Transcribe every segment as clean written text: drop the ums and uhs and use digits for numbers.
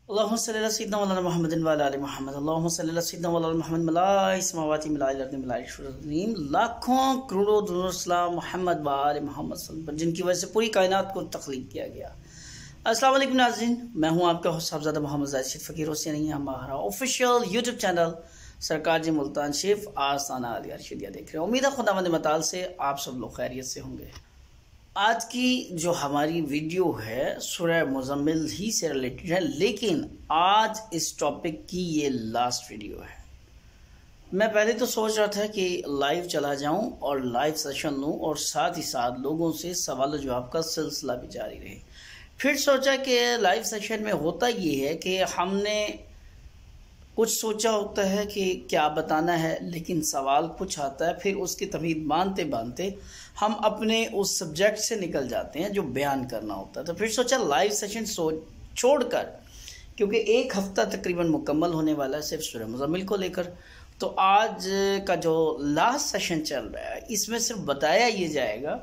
अल्लाहुम्मा सल्ली अला सय्यिदिना मौलाना मुहम्मदिन व अला आलि मुहम्मद। अल्लाहुम्मा सल्ली अला सय्यिदिना मौलाना मुहम्मद मलाइ समावाति मिलाइल अर्दि मिलाइल शुरूरीम। लाखों करोड़ों दुरूद सलाम मोहम्मद व आलि मोहम्मद सल्लल्लाहु अलैहि वसल्लम, जिनकी वजह से पूरी कायनात को तख्लीक किया गया। अस्सलाम वालेकुम नाज़रीन, मैं हूं आपका होस्ट साहबजादा मोहम्मद जाहिद फ़कीर हुसैनी। हमारा ऑफिशियल यूट्यूब चैनल सरकार जी मुल्तान शरीफ आस्ताना आलिया अर्शदिया देख रहे हैं। उम्मीद है खुदावंद मताल से आप सब लोग खैरियत से होंगे। आज की जो हमारी वीडियो है सूरह मुज़म्मिल ही से रिलेटेड है, लेकिन आज इस टॉपिक की ये लास्ट वीडियो है। मैं पहले तो सोच रहा था कि लाइव चला जाऊं और लाइव सेशन लूं और साथ ही साथ लोगों से सवाल जवाब का सिलसिला भी जारी रहे। फिर सोचा कि लाइव सेशन में होता ये है कि हमने कुछ सोचा होता है कि क्या बताना है, लेकिन सवाल कुछ आता है, फिर उसकी तमीद बांधते बांधते हम अपने उस सब्जेक्ट से निकल जाते हैं जो बयान करना होता है। तो फिर सोचा लाइव सेशन छोड़कर, क्योंकि एक हफ्ता तकरीबन मुकम्मल होने वाला है सिर्फ सूरह मुज़म्मिल को लेकर, तो आज का जो लास्ट सेशन चल रहा है इसमें सिर्फ बताया ये जाएगा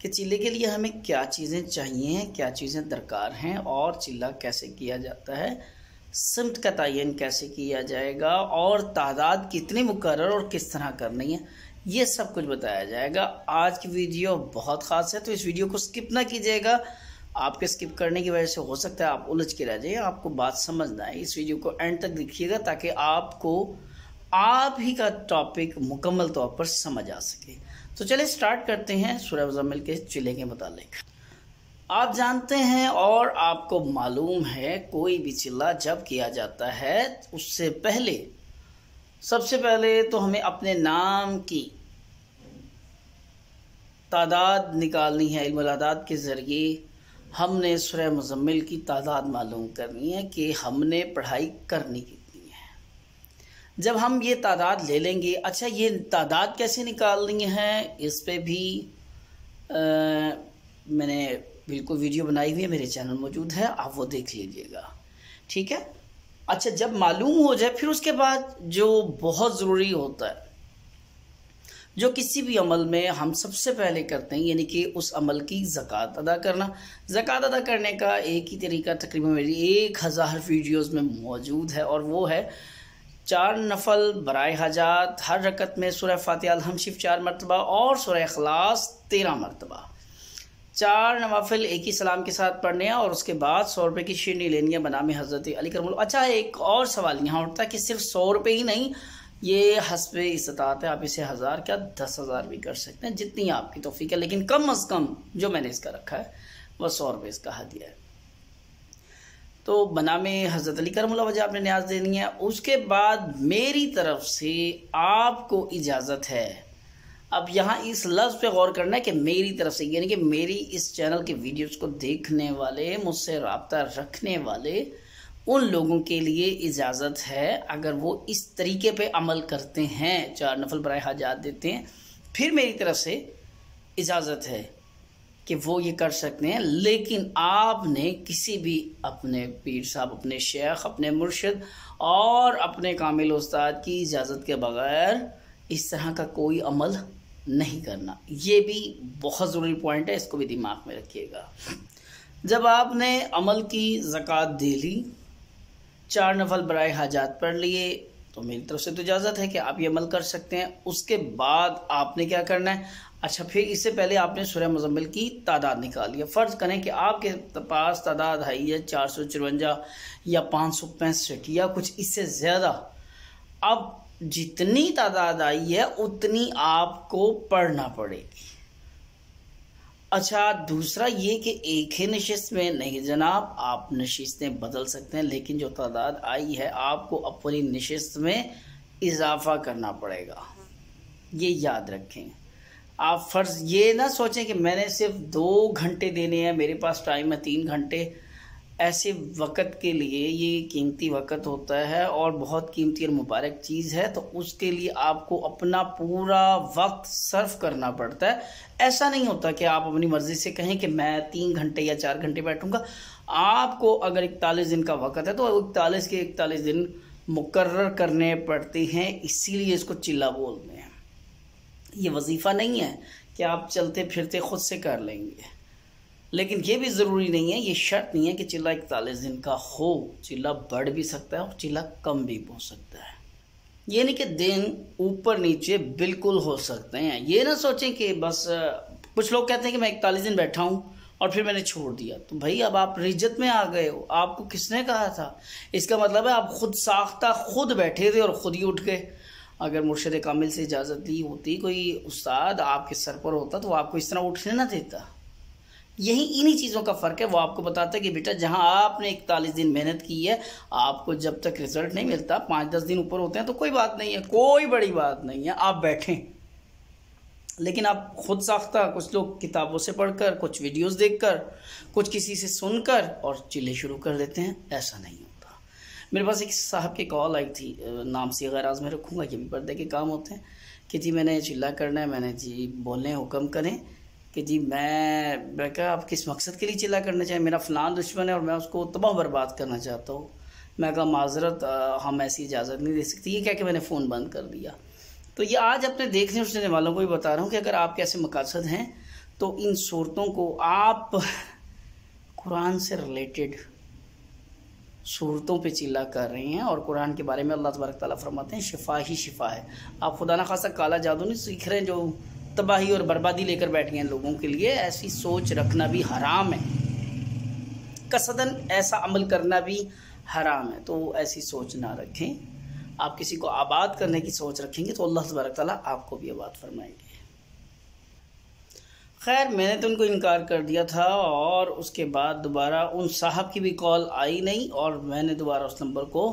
कि चिल्ले के लिए हमें क्या चीज़ें चाहिए, क्या चीज़ें दरकार हैं और चिल्ला कैसे किया जाता है, सिमत का तयन कैसे किया जाएगा और तादाद कितनी मुकर्रर और किस तरह करनी है, ये सब कुछ बताया जाएगा। आज की वीडियो बहुत ख़ास है, तो इस वीडियो को स्किप ना कीजिएगा। आपके स्किप करने की वजह से हो सकता है आप उलझ के रह जाइए, आपको बात समझ ना आए। इस वीडियो को एंड तक देखिएगा ताकि आपको आप ही का टॉपिक मुकम्मल तौर पर समझ आ सके। तो चलिए स्टार्ट करते हैं सूरह मुज़म्मिल के चिल्ले के मुतालिक। आप जानते हैं और आपको मालूम है, कोई भी चिल्ला जब किया जाता है उससे पहले सबसे पहले तो हमें अपने नाम की तादाद निकालनी है। इल्मुल आदाद के ज़रिए हमने सूरह मुज़म्मिल की तादाद मालूम करनी है कि हमने पढ़ाई करनी कितनी है। जब हम ये तादाद ले लेंगे, अच्छा ये तादाद कैसे निकालनी है, इस पे भी मैंने बिल्कुल वीडियो बनाई हुई है, मेरे चैनल मौजूद है, आप वो देख लीजिएगा, ठीक है। अच्छा, जब मालूम हो जाए फिर उसके बाद जो बहुत ज़रूरी होता है, जो किसी भी अमल में हम सबसे पहले करते हैं, यानी कि उस अमल की ज़कात अदा करना। ज़कात अदा करने का एक ही तरीका तकरीबन मेरी 1000 वीडियोस में मौजूद है, और वो है 4 नफल बराए हाजात, हर रकत में सूरह फातिहा अल-हम्द शरीफ 4 मरतबा और सूरह इखलास 13 मरतबा, 4 नवाफिल एक ही सलाम के साथ पढ़ने हैं, और उसके बाद 100 रुपये की शीरनी लेनी है बनाम हज़रत अली करमुल्लाह। अच्छा, एक और सवाल यहाँ उठता है कि सिर्फ 100 रुपये ही नहीं, ये हस्बे इस्तात है, आप इसे 1000 क्या 10,000 भी कर सकते हैं, जितनी आपकी तौफीक है, लेकिन कम अज़ कम जो मैंने इसका रखा है वह 100 रुपये इसका हदिया है। तो बनाम हज़रत अली करमुल्लाह वजह आपने न्याज देनी है। उसके बाद मेरी तरफ से आपको इजाज़त है। अब यहाँ इस लफ्ज़ पे गौर करना है कि मेरी तरफ से, यानी कि मेरी इस चैनल के वीडियोस को देखने वाले, मुझसे रब्ता रखने वाले उन लोगों के लिए इजाज़त है, अगर वो इस तरीके पे अमल करते हैं, 4 नफल बराए हाजात देते हैं, फिर मेरी तरफ से इजाज़त है कि वो ये कर सकते हैं। लेकिन आपने किसी भी अपने पीर साहब, अपने शेख, अपने मुर्शिद और अपने कामिल उस्ताद की इजाज़त के बग़ैर इस तरह का कोई अमल नहीं करना। ये भी बहुत ज़रूरी पॉइंट है, इसको भी दिमाग में रखिएगा। जब आपने अमल की ज़कात दे ली, 4 नफल बराए हाजात पढ़ लिए, तो मेरी तरफ से तो इजाज़त है कि आप ये अमल कर सकते हैं। उसके बाद आपने क्या करना है, अच्छा फिर इससे पहले आपने सूरह मुज़म्मिल की तादाद निकाली है। फ़र्ज़ करें कि आपके पास तादाद है 454 या 565 या कुछ इससे ज़्यादा। अब जितनी तादाद आई है उतनी आपको पढ़ना पड़ेगी। अच्छा, दूसरा ये कि एक ही नशिस्त में नहीं जनाब, आप नशिस्तें बदल सकते हैं, लेकिन जो तादाद आई है आपको अपनी नशिस्त में इजाफा करना पड़ेगा, ये याद रखें। आप फ़र्ज़ ये ना सोचें कि मैंने सिर्फ 2 घंटे देने हैं, मेरे पास टाइम है 3 घंटे। ऐसे वक़्त के लिए, ये कीमती वक़्त होता है और बहुत कीमती और मुबारक चीज़ है, तो उसके लिए आपको अपना पूरा वक्त सर्व करना पड़ता है। ऐसा नहीं होता कि आप अपनी मर्ज़ी से कहें कि मैं 3 घंटे या 4 घंटे बैठूंगा। आपको अगर 41 दिन का वक़्त है तो 41 के 41 दिन मुकर्रर करने पड़ते हैं, इसीलिए इसको चिल्ला बोलते हैं। ये वजीफ़ा नहीं है कि आप चलते फिरते ख़ुद से कर लेंगे। लेकिन ये भी ज़रूरी नहीं है, ये शर्त नहीं है कि चिल्ला 41 दिन का हो। चिल्ला बढ़ भी सकता है और चिल्ला कम भी हो सकता है। ये नहीं कि दिन ऊपर नीचे बिल्कुल हो सकते हैं। ये ना सोचें कि बस कुछ लोग कहते हैं कि मैं 41 दिन बैठा हूँ और फिर मैंने छोड़ दिया, तो भाई अब आप रिज्जत में आ गए हो। आपको किसने कहा था? इसका मतलब है आप खुद साख्ता खुद बैठे थे और खुद ही उठ गए। अगर मुर्शिद कामिल से इजाज़त ली होती, कोई उस्ताद आपके सर पर होता, तो आपको इस तरह उठने ना देता। यही इन्हीं चीज़ों का फ़र्क है। वो आपको बताता है कि बेटा जहां आपने 41 दिन मेहनत की है, आपको जब तक रिजल्ट नहीं मिलता, 5-10 दिन ऊपर होते हैं तो कोई बात नहीं है, कोई बड़ी बात नहीं है, आप बैठें। लेकिन आप खुद साख्ता, कुछ लोग किताबों से पढ़कर, कुछ वीडियोस देखकर, कुछ किसी से सुनकर और चिल्ले शुरू कर देते हैं। ऐसा नहीं होता। मेरे पास एक साहब की कॉल आई थी, नाम से गैर आज में रखूँगा, ये भी पर्दे के काम होते हैं, कि जी मैंने चिल्ला करना है। मैंने जी बोलें, हुक्म करें कि जी मैं कहा आप किस मकसद के लिए चिल्ला करना चाहिए? मेरा फ़लान दुश्मन है और मैं उसको तबाह बर्बाद करना चाहता हूँ। मैं कहा माजरत, हम ऐसी इजाज़त नहीं दे सकती। ये क्या कि मैंने फ़ोन बंद कर दिया। तो ये आज अपने देखने सुनने वालों को भी बता रहा हूँ कि अगर आपके ऐसे मकसद हैं तो इन सूरतों को आप कुरान से रिलेटेड सूरतों पे चिल्ला कर रहे हैं। और कुरान के बारे में अल्लाह तबारक तआला फरमाते हैं शिफा ही शिफा है। आप खुदा ना खासा काला जादू नहीं सीख रहे हैं जो तबाही और बर्बादी लेकर बैठ गए हैं लोगों के लिए। ऐसी सोच रखना भी हराम है, कसदन ऐसा अमल करना भी हराम है। तो ऐसी सोच ना रखें। आप किसी को आबाद करने की सोच रखेंगे तो अल्लाह तबारक तआला आपको भी आबाद फरमाएंगे। खैर, मैंने तो उनको इनकार कर दिया था और उसके बाद दोबारा उन साहब की भी कॉल आई नहीं और मैंने दोबारा उस नंबर को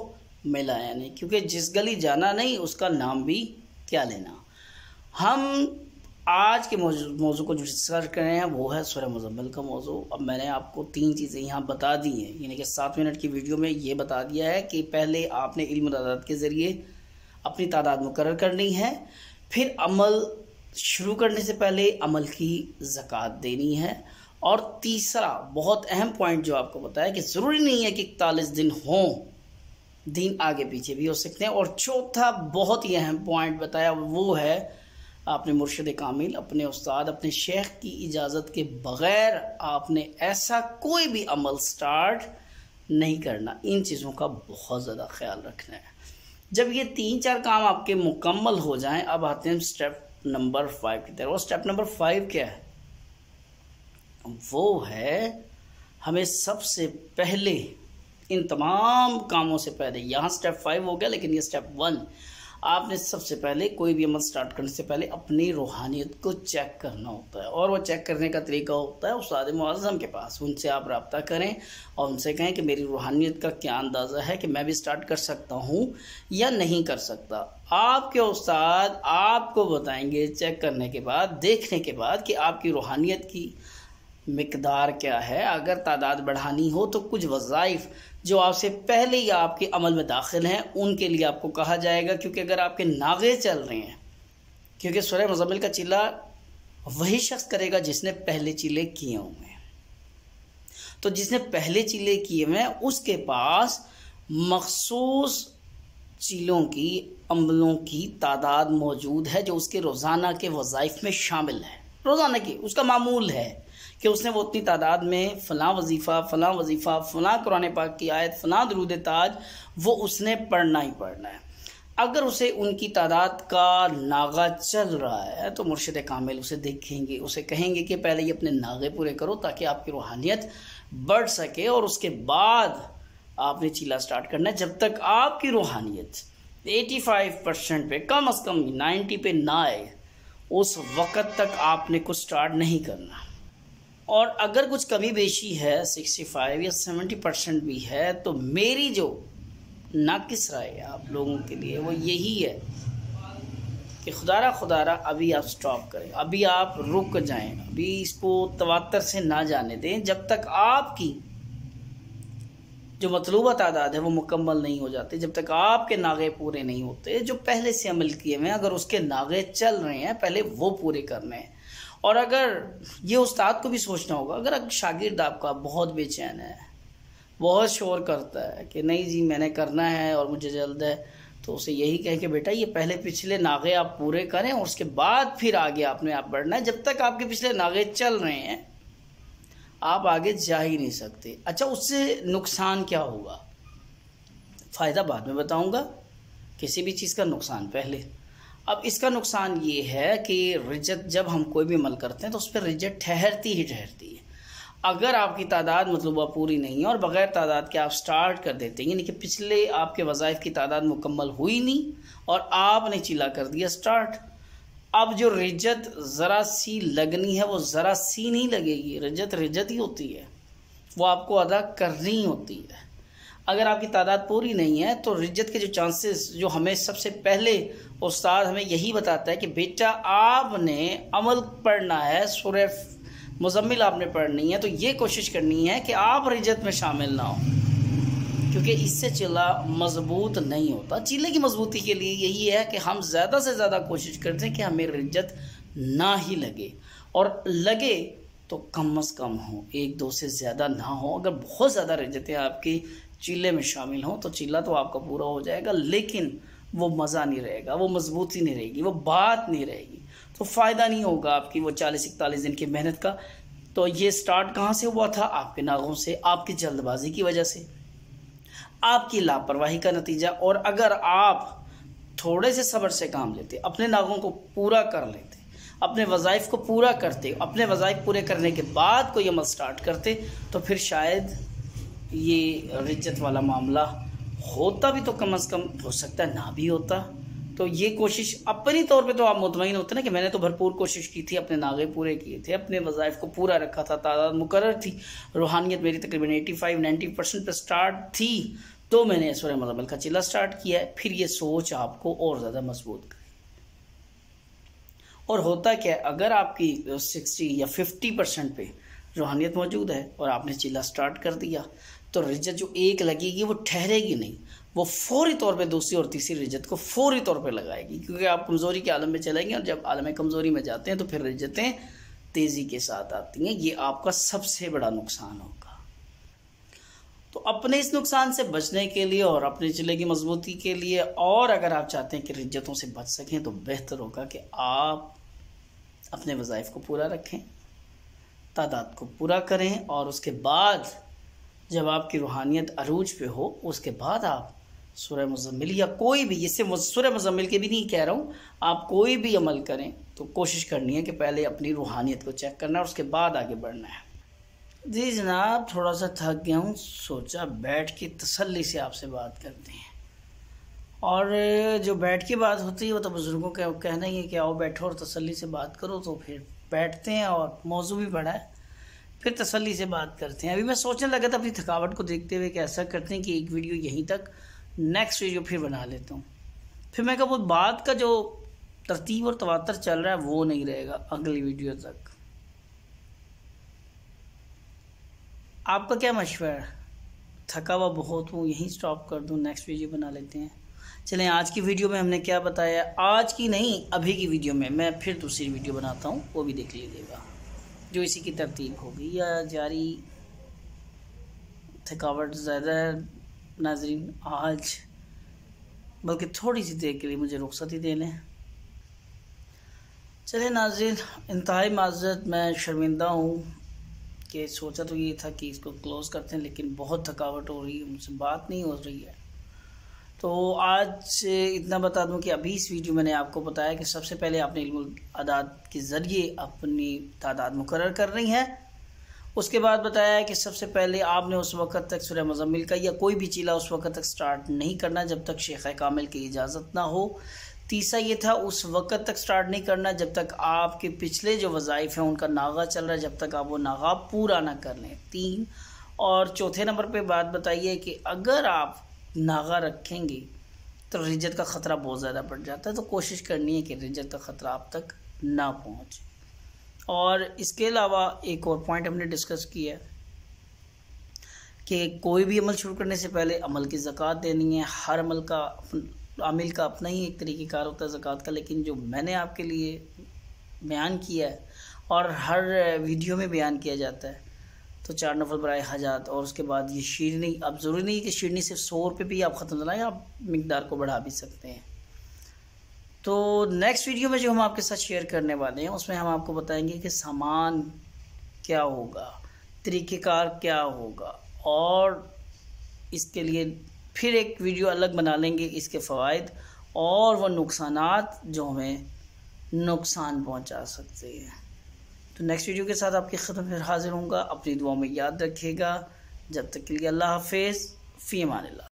मिलाया नहीं, क्योंकि जिस गली जाना नहीं उसका नाम भी क्या लेना। हम आज के मौजू को जो डिस्कस कर रहे हैं वो है सूरह मुज़म्मिल का मौजू। अब मैंने आपको 3 चीज़ें यहाँ बता दी हैं, यानी कि 7 मिनट की वीडियो में ये बता दिया है कि पहले आपने इल्म तादाद के ज़रिए अपनी तादाद मुकर्रर करनी है, फिर अमल शुरू करने से पहले अमल की ज़कात देनी है, और तीसरा बहुत अहम पॉइंट जो आपको बताया कि ज़रूरी नहीं है कि 41 दिन हों, दिन आगे पीछे भी हो सकते हैं। और चौथा बहुत ही अहम पॉइंट बताया वो है आपने मुर्शिद कामिल, अपने उस्ताद, अपने शेख की इजाज़त के बग़ैर आपने ऐसा कोई भी अमल स्टार्ट नहीं करना। इन चीज़ों का बहुत ज़्यादा ख्याल रखना है। जब ये 3-4 काम आपके मुकम्मल हो जाएं, अब आते हैं स्टेप नंबर 5 की तरफ। और स्टेप नंबर 5 क्या है? वो है हमें सबसे पहले इन तमाम कामों से पहले, यहाँ स्टेप 5 हो गया लेकिन ये स्टेप 1, आपने सबसे पहले कोई भी अमल स्टार्ट करने से पहले अपनी रूहानियत को चेक करना होता है। और वो चेक करने का तरीका होता है उस्ताद मुअज़्ज़म के पास। उनसे आप रब्ता करें और उनसे कहें कि मेरी रूहानियत का क्या अंदाज़ा है कि मैं भी स्टार्ट कर सकता हूँ या नहीं कर सकता। आपके उस्ताद आपको बताएंगे चेक करने के बाद, देखने के बाद कि आपकी रूहानियत की मिकदार क्या है। अगर तादाद बढ़ानी हो तो कुछ वज़ाइफ जो आपसे पहले या आपके अमल में दाखिल हैं उनके लिए आपको कहा जाएगा, क्योंकि अगर आपके नागे चल रहे हैं, क्योंकि सूरह मुज़म्मिल का चिल्ला वही शख्स करेगा जिसने पहले चिल्ले किए होंगे। तो जिसने पहले चिल्ले किए हुए हैं उसके पास मखसूस चिल्लों की, अमलों की तादाद मौजूद है जो उसके रोज़ाना के वज़ाइफ में शामिल है। रोज़ाना की उसका मामूल है कि उसने वो उतनी तादाद में फ़लाँ वजीफ़ा, फ़लाँ कुरान पाक की आयत, फ़लाँ दुरूद ताज वो उसने पढ़ना ही पढ़ना है। अगर उसे उनकी तादाद का नागा चल रहा है तो मुर्शिद कामिल उसे देखेंगे, उसे कहेंगे कि पहले ये अपने नागे पूरे करो ताकि आपकी रूहानियत बढ़ सके, और उसके बाद आपने चिल्ला स्टार्ट करना है। जब तक आपकी रूहानियत 85% पे, कम अज़ कम 90 पे ना आए, उस वक़्त तक आपने कुछ स्टार्ट नहीं करना। और अगर कुछ कमी बेशी है, 65 या 70% भी है, तो मेरी जो नाकिस राय है आप लोगों के लिए वो यही है कि खुदारा अभी आप स्टॉप करें, अभी आप रुक जाएं, अभी इसको तवातर से ना जाने दें जब तक आपकी जो मतलूबा तादाद है वो मुकम्मल नहीं हो जाती, जब तक आपके नागे पूरे नहीं होते जो पहले से अमल किए हुए हैं। अगर उसके नागे चल रहे हैं पहले वो पूरे करने हैं। और अगर ये उस्ताद को भी सोचना होगा, अगर शागिर्द आपका बहुत बेचैन है, बहुत शोर करता है कि नहीं जी मैंने करना है और मुझे जल्द है, तो उसे यही कहें कि बेटा ये पहले पिछले नागे आप पूरे करें और उसके बाद फिर आगे आपने आप बढ़ना है। जब तक आपके पिछले नागे चल रहे हैं आप आगे जा ही नहीं सकते। अच्छा, उससे नुकसान क्या होगा? फ़ायदा बाद में बताऊंगा, किसी भी चीज़ का नुकसान पहले। अब इसका नुकसान ये है कि रिजत, जब हम कोई भी अमल करते हैं तो उस पर रिजत ठहरती ही ठहरती है। अगर आपकी तादाद मतलूबा पूरी नहीं है और बग़ैर तादाद के आप स्टार्ट कर देते हैं, यानी कि पिछले आपके वज़ाइफ की तादाद मुकम्मल हुई नहीं और आपने चिल्ला कर दिया स्टार्ट, अब जो रिजत ज़रा सी लगनी है वो ज़रा सी नहीं लगेगी। रिजत रिजत ही होती है, वो आपको अदा करनी होती है। अगर आपकी तादाद पूरी नहीं है तो रिजत के जो चांसेस, जो हमें सबसे पहले उस्ताद हमें यही बताता है कि बेटा आपने अमल पढ़ना है, सूरह मुज़म्मिल आपने पढ़नी है, तो ये कोशिश करनी है कि आप रिजत में शामिल ना हो, क्योंकि इससे चिल्ला मजबूत नहीं होता। चिल्ले की मजबूती के लिए यही है कि हम ज़्यादा से ज़्यादा कोशिश करते हैं कि हमें रिजत ना ही लगे, और लगे तो कम अज़ कम हो, 1-2 से ज़्यादा ना हो। अगर बहुत ज़्यादा रिजतें आपकी चिल्ले में शामिल हों तो चिल्ला तो आपका पूरा हो जाएगा, लेकिन वो मज़ा नहीं रहेगा, वो मजबूती नहीं रहेगी, वो बात नहीं रहेगी, तो फ़ायदा नहीं होगा आपकी वो 40-41 दिन की मेहनत का। तो ये स्टार्ट कहाँ से हुआ था? आपके नागों से, आपकी जल्दबाजी की वजह से, आपकी लापरवाही का नतीजा। और अगर आप थोड़े से सब्र से काम लेते, अपने नागों को पूरा कर लेते, अपने वज़ाइफ को पूरा करते, अपने वज़ाइफ पूरे करने के बाद कोई अमल स्टार्ट करते, तो फिर शायद ये रिज्जत वाला मामला होता भी तो कम से कम, हो सकता है ना भी होता। तो ये कोशिश अपनी तौर पे तो आप मुतमईन होते ना कि मैंने तो भरपूर कोशिश की थी, अपने नागे पूरे किए थे, अपने वज़ाइफ को पूरा रखा था, तादाद मुकर्रर थी, रूहानियत मेरी तकरीबन 85-90% पर स्टार्ट थी, तो मैंने सूरह मुज़म्मिल का चिल्ला स्टार्ट किया है। फिर ये सोच आपको और ज़्यादा मजबूत करे। और होता क्या है, अगर आपकी 60 या 50% पे रूहानियत मौजूद है और आपने चिल्ला स्टार्ट कर दिया, तो रिजत जो एक लगेगी वो ठहरेगी नहीं, वो फौरी तौर पे दूसरी और तीसरी रिजत को फौरी तौर पे लगाएगी, क्योंकि आप कमज़ोरी के आलम में चलेंगे, और जब आलम कमज़ोरी में जाते हैं तो फिर रिजतें तेज़ी के साथ आती हैं। ये आपका सबसे बड़ा नुकसान होगा। तो अपने इस नुकसान से बचने के लिए और अपने चिल्ले की मजबूती के लिए, और अगर आप चाहते हैं कि रिजतों से बच सकें, तो बेहतर होगा कि आप अपने वज़ाइफ को पूरा रखें, तादाद को पूरा करें, और उसके बाद जब आपकी रूहानियत अरूज पे हो, उसके बाद आप सूरह मुज़म्मिल या कोई भी, इससे सूरह मुज़म्मिल के भी नहीं कह रहा हूँ, आप कोई भी अमल करें तो कोशिश करनी है कि पहले अपनी रूहानियत को चेक करना है, उसके बाद आगे बढ़ना है। जी जनाब, थोड़ा सा थक गया हूँ, सोचा बैठ के तसल्ली से आपसे बात करते हैं। और जो बैठ की बात होती है वो तो बुज़ुर्गों का कहना ही है कि आओ बैठो और तसल्ली से बात करो, तो फिर बैठते हैं, और मौजू भी बड़ा है, फिर तसल्ली से बात करते हैं। अभी मैं सोचने लगा था अपनी थकावट को देखते हुए कि ऐसा करते हैं कि एक वीडियो यहीं तक, नेक्स्ट वीडियो फिर बना लेता हूँ। फिर मैं कहा वो बात का जो तरतीब और तवातर चल रहा है वो नहीं रहेगा अगली वीडियो तक। आपका क्या मशवरा है? थका हुआ बहुत हूँ, यहीं स्टॉप कर दूँ, नेक्स्ट वीडियो बना लेते हैं? चलें, आज की वीडियो में हमने क्या बताया, आज की नहीं अभी की वीडियो में मैं फिर दूसरी वीडियो बनाता हूँ, वो भी देख लीजिएगा, जो इसी की तरतीब होगी या जारी। थकावट ज़्यादा है नाज़रीन आज, बल्कि थोड़ी सी देर के लिए मुझे रुख्सत ही दे लें। चलिए नाज़रीन, इंतहाई माज़रत, मैं शर्मिंदा हूँ कि सोचा तो ये था कि इसको क्लोज़ करते हैं, लेकिन बहुत थकावट हो रही है, मुझसे बात नहीं हो रही है। तो आज इतना बता दूं कि अभी इस वीडियो मैंने आपको बताया कि सबसे पहले आपने इल्मुल अदाद के ज़रिए अपनी तादाद मुकर्रर करनी है। उसके बाद बताया है कि सबसे पहले आपने उस वक़्त तक सूरह मुज़म्मिल का या कोई भी चिल्ला उस वक़्त तक स्टार्ट नहीं करना जब तक शेख कामिल की इजाज़त ना हो। तीसरा ये था, उस वक़्त तक स्टार्ट नहीं करना जब तक आपके पिछले जो वज़ाइफ हैं उनका नागा चल रहा है, जब तक आप वो नागा पूरा ना कर लें। 3 और चौथे नंबर पे बात बताइए कि अगर आप नागा रखेंगे तो रिजत का ख़तरा बहुत ज़्यादा बढ़ जाता है, तो कोशिश करनी है कि रिजत का ख़तरा आप तक ना पहुँचे। और इसके अलावा एक और पॉइंट हमने डिस्कस किया कि कोई भी अमल शुरू करने से पहले अमल की ज़कात देनी है। हर अमल का आमिल का अपना ही एक तरीक़ेकार होता है ज़कात का, लेकिन जो मैंने आपके लिए बयान किया है और हर वीडियो में बयान किया जाता है, तो 4 नफल बराए हजात, और उसके बाद ये शीरनी। अब ज़रूरी नहीं कि शीरनी सिर्फ 100 रुपये भी आप ख़त्म चलाएँ, आप मिकदार को बढ़ा भी सकते हैं। तो नेक्स्ट वीडियो में जो हम आपके साथ शेयर करने वाले हैं उसमें हम आपको बताएंगे कि सामान क्या होगा, तरीक़ेकार क्या होगा, और इसके लिए फिर एक वीडियो अलग बना लेंगे, इसके फ़वाइद और वह नुकसानात जो हमें नुकसान पहुंचा सकते हैं। तो नेक्स्ट वीडियो के साथ आपकी खिदमत में हाज़िर होऊंगा। अपनी दुआ में याद रखिएगा। जब तक के लिए अल्लाह हाफ़िज़, फ़ी अमानिल्लाह।